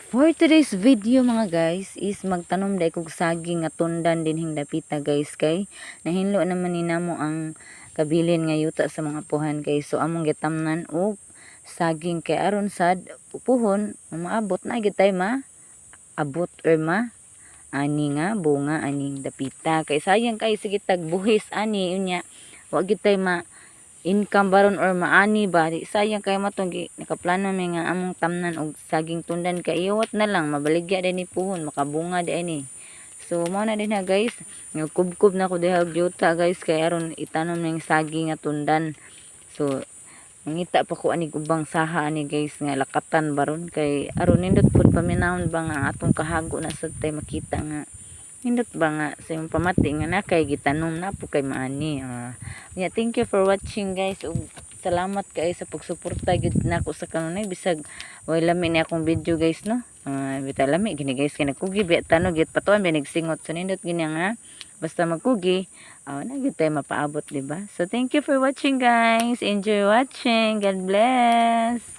For today's video mga guys is magtanom dai kog saging nga tundan dinhing dapita guys, kay nahinlo naman ni namo ang kabilin nga yuta sa mga puhan guys. So among gitamnan og saging kay aron sad puhon maabot na gitay abot or ani nga bunga aning dapita, kay sayang kay sige tag buhis ani unya wa gitay income baron or maani ba di sayang kay matong nakaplano mi nga among tamnan og saging tundan kay iwat na lang mabaligya din ni puhon makabunga di ni. So mo na din ha guys, nagkubkob na ko diha og yuta guys kay aron itanom ning saging nga tundan. So mangita pa ko ani ubang saha ani guys nga lakatan baron kay aron nindot pud paminahon ba nga atong kahago na sad tay makita nga nindot ba nga sa imong pamati nga na kay gitanom na po kay maani. Yeah, thank you for watching guys ug salamat kay sa pagsuporta gid nako sa kanunay bisag way lami ni akong video guys no. Bita lami gini guys kay nagkugi bi tanog gid patuan bi nagsingot so nindot gini nga basta magkugi na gid tay mapaabot, di ba? So thank you for watching guys, enjoy watching, God bless.